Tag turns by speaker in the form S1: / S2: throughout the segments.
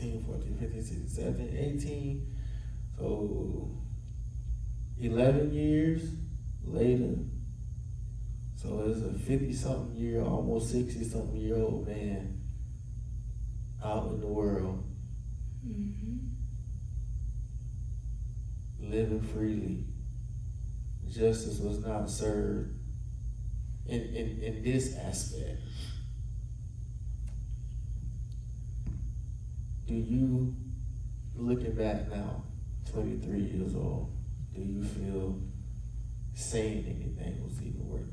S1: 13, 14, 15, 16, 17, 18. So 11 years later. So it's a 50-something year, almost 60-something year old man out in the world, living freely. Justice was not served in this aspect. Do you, looking back now, 23 years old, do you feel saying anything was even worth it?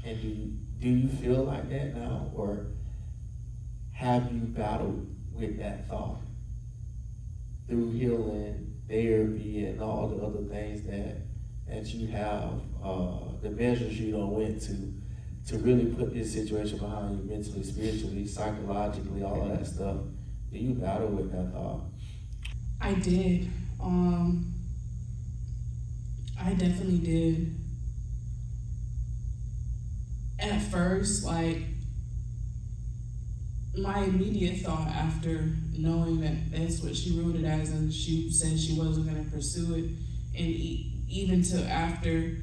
S1: And do you feel like that now, or have you battled with that thought through healing, therapy, and all the other things that you have, the measures you done went to really put this situation behind you mentally, spiritually, psychologically, all of that stuff? Do you battle with that thought?
S2: I did. I definitely did. At first, like, my immediate thought after knowing that that's what she wrote it as, and she said she wasn't going to pursue it, and even to after,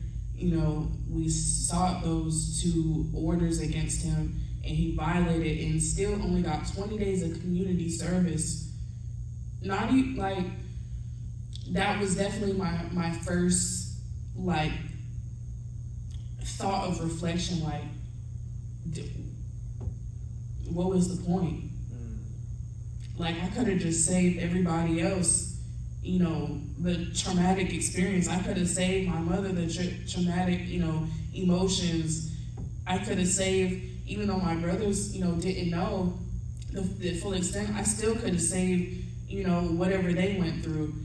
S2: we sought those 2 orders against him, and he violated and still only got 20 days of community service. Not even, like, that was definitely my first, like, thought of reflection, like, what was the point? Like, I could have just saved everybody else, the traumatic experience. I could have saved my mother the traumatic, emotions. I could have saved, even though my brothers, didn't know the full extent, I still could have saved, whatever they went through,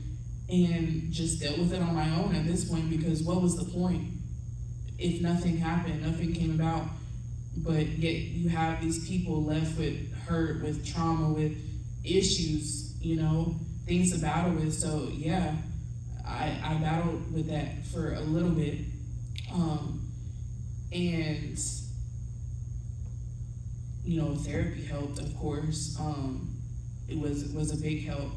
S2: and just dealt with it on my own at this point, because what was the point if nothing happened, nothing came about? But yet you have these people left with hurt, with trauma, with issues, things to battle with. So yeah, I battled with that for a little bit. And therapy helped, of course. It was a big help,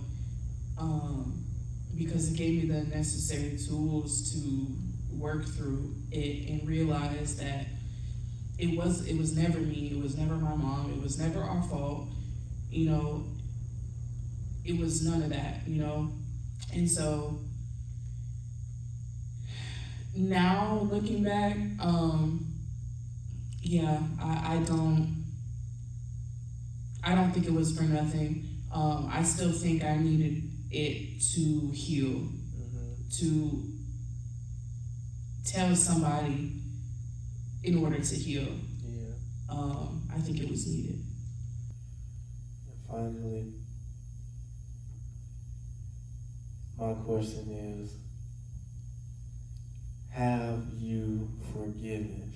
S2: because it gave me the necessary tools to work through it and realize that it was never me, it was never my mom, it was never our fault, it was none of that, And so now looking back, I don't think it was for nothing. I still think I needed it to heal, to tell somebody in order to heal. Yeah. I think it was needed.
S1: And finally, my question is, have you forgiven?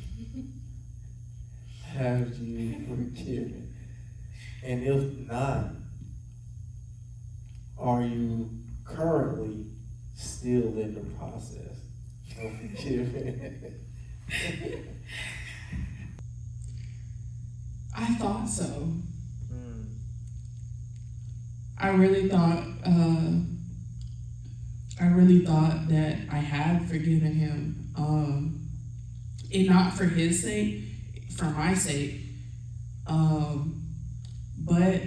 S1: Have you forgiven? And if not, are you currently still in the process of forgiving?
S2: I thought so. I really thought that I had forgiven him, and not for his sake, for my sake. But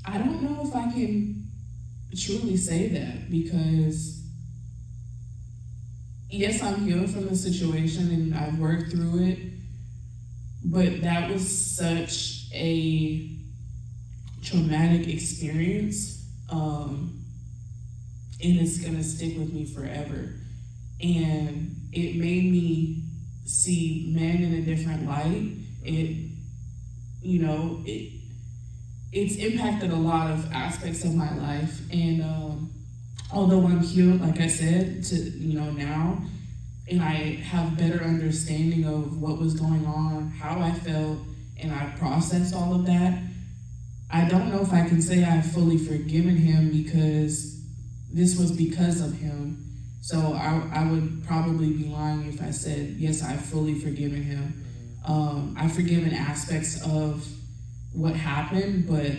S2: I don't know if I can truly say that, because yes, I'm healed from the situation and I've worked through it, but that was such a traumatic experience, and it's gonna stick with me forever. And it made me see men in a different light. It's impacted a lot of aspects of my life. And although I'm healed, like I said, now, and I have better understanding of what was going on, how I felt, and I processed all of that, I don't know if I can say I've fully forgiven him, because this was because of him. So I would probably be lying if I said, yes, I've fully forgiven him. I've forgiven aspects of what happened, but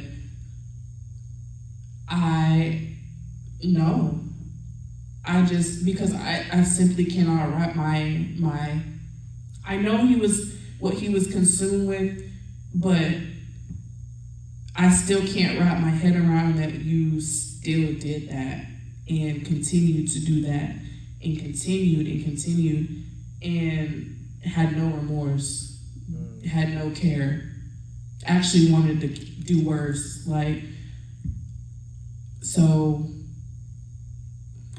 S2: No. I just, because I simply cannot wrap my, I know what he was consumed with, but I still can't wrap my head around that you still did that and continued to do that and continued and had no remorse, had no care, actually wanted to do worse. Like, so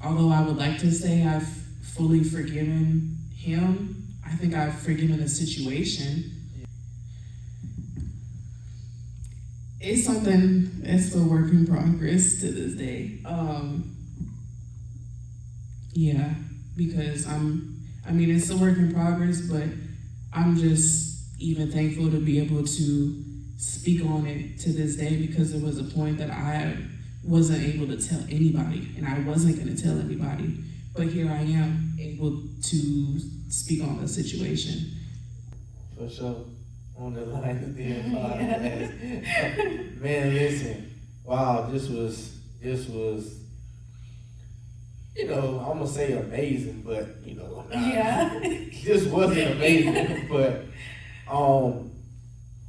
S2: although I would like to say I've fully forgiven him, I think I've forgiven the situation. It's something that's a work in progress to this day. Yeah, because it's a work in progress, but I'm just even thankful to be able to speak on it to this day, because there was a point that I wasn't able to tell anybody, and I wasn't going to tell anybody, but here I am able to speak on the situation.
S1: For sure. On the line of the podcast. Man, listen. Wow, this was, I'm gonna say amazing, but this wasn't amazing. But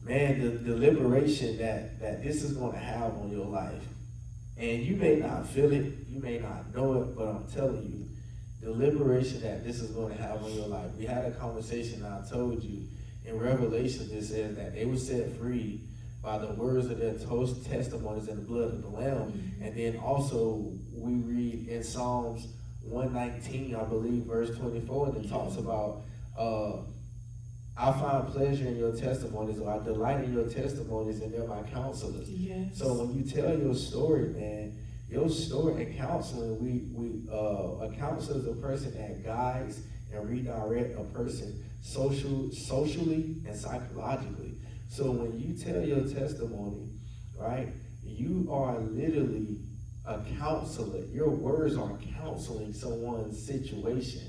S1: man, the liberation that this is gonna have on your life. And you may not feel it, you may not know it, but I'm telling you, the liberation that this is going to have on your life. We had a conversation, and I told you, in Revelation, it says that they were set free by the words of their testimonies and the blood of the Lamb. Mm-hmm. And then also, we read in Psalms 119, I believe, verse 24, and it talks about, I find pleasure in your testimonies, or I delight in your testimonies, and they're my counselors. Yes. So when you tell your story, man, your story in counseling, a counselor is a person that guides and redirect a person socially and psychologically. So when you tell your testimony, right, you are literally a counselor. Your words are counseling someone's situation.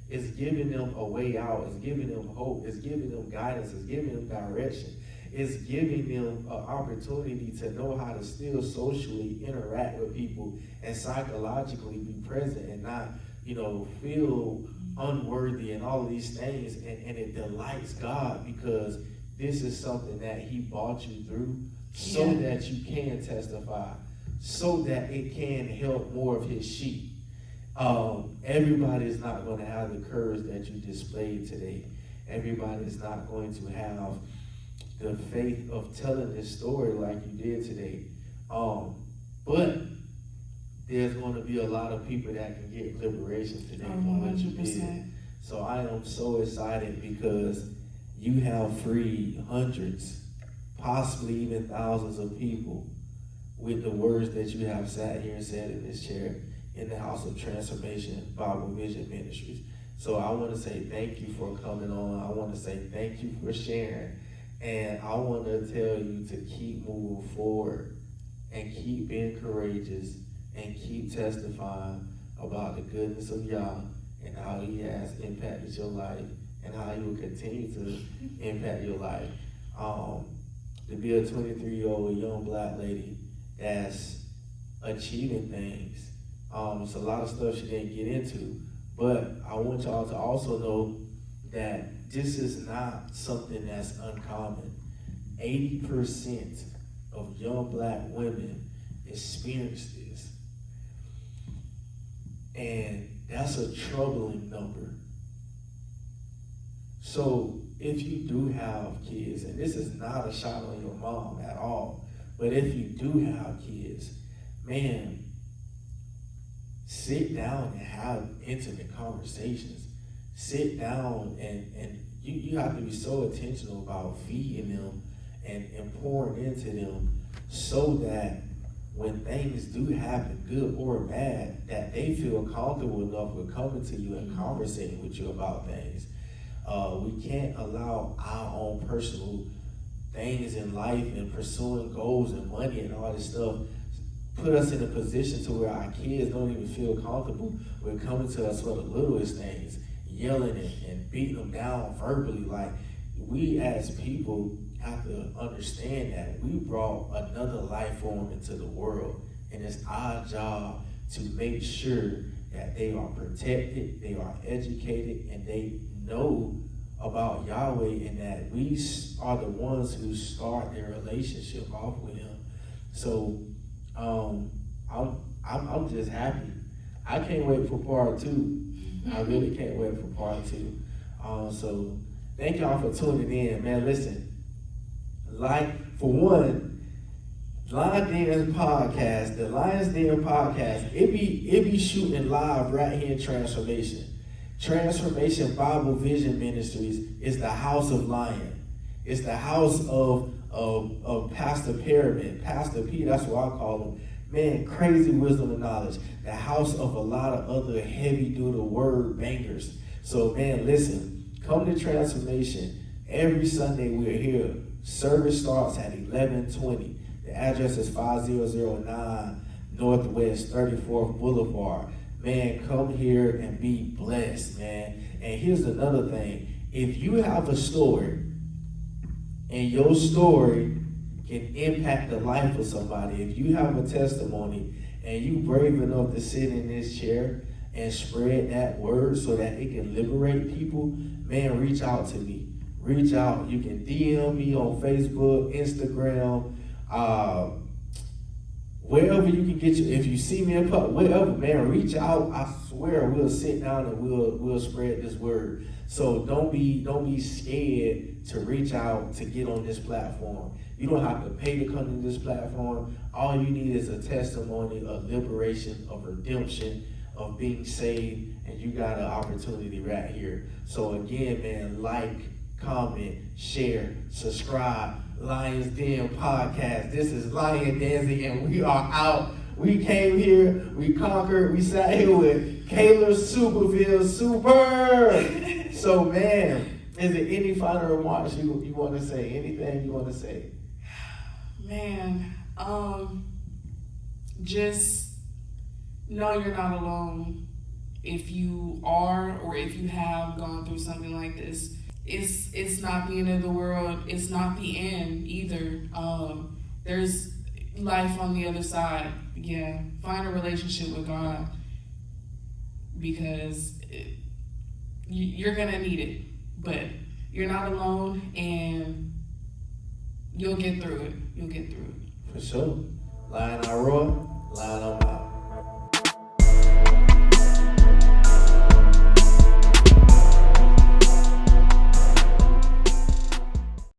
S1: It's giving them a way out. It's giving them hope. It's giving them guidance. It's giving them direction. It's giving them an opportunity to know how to still socially interact with people and psychologically be present and not, feel unworthy and all of these things. And it delights God, because this is something that he brought you through so that you can testify, so that it can help more of his sheep. Everybody is not going to have the courage that you displayed today. Everybody is not going to have the faith of telling this story like you did today. But there's going to be a lot of people that can get liberation today from what you did. So I am so excited, because you have freed hundreds, possibly even thousands of people with the words that you have sat here and said in this chair in the House of Transformation Bible Vision Ministries. So I want to say thank you for coming on. I want to say thank you for sharing. And I want to tell you to keep moving forward and keep being courageous and keep testifying about the goodness of Yah and how he has impacted your life and how he will continue to impact your life. To be a 23-year-old young black lady that's achieving things. It's a lot of stuff she didn't get into, but I want y'all to also know that this is not something that's uncommon. 80% of young black women experience this. And that's a troubling number. So if you do have kids, and this is not a shot on your mom at all, but if you do have kids, man, sit down and have intimate conversations. Sit down and you have to be so intentional about feeding them and pouring into them, so that when things do happen, good or bad, that they feel comfortable enough with coming to you and conversating with you about things. We can't allow our own personal things in life and pursuing goals and money and all this stuff put us in a position to where our kids don't even feel comfortable with coming to us for the littlest things, yelling and beating them down verbally. Like, we as people have to understand that we brought another life form into the world. And it's our job to make sure that they are protected, they are educated, and they know about Yahweh, and that we are the ones who start their relationship off with Him. So I'm just happy. I can't wait for part 2. I really can't wait for part 2. So thank y'all for tuning in, man. Listen, for one, Lions Den podcast, the Lions Den podcast, it be shooting live right here in Transformation. Transformation Bible Vision Ministries is the house of Lion. It's the house of Pastor Pyramid, Pastor P, that's what I call him. Man, crazy wisdom and knowledge. The house of a lot of other heavy-duty word bangers. So, man, listen, come to Transformation. Every Sunday we're here. Service starts at 11:20. The address is 5009 Northwest 34th Boulevard. Man, come here and be blessed, man. And here's another thing. If you have a story, and your story can impact the life of somebody, if you have a testimony, and you brave enough to sit in this chair and spread that word so that it can liberate people, man, reach out to me. Reach out. You can DM me on Facebook, Instagram, wherever you can get you. If you see me in public, wherever, man, reach out. I swear we'll sit down and we'll spread this word. So don't be scared to reach out to get on this platform. You don't have to pay to come to this platform. All you need is a testimony of liberation, of redemption, of being saved, and you got an opportunity right here. So again, man, like, comment, share, subscribe. Lions Den podcast. This is Lion Danzy, and we are out. We came here, we conquered, we sat here with Kaylah Superville, superb. So, man, is there any final remarks you want to say? Anything you want to say?
S2: Man, just know you're not alone. If you are, or if you have gone through something like this, it's not the end of the world. It's not the end either. There's life on the other side. Yeah, find a relationship with God, because you're gonna need it. But you're not alone, and you'll get through it. You'll get through it.
S1: For sure. Lion I roar.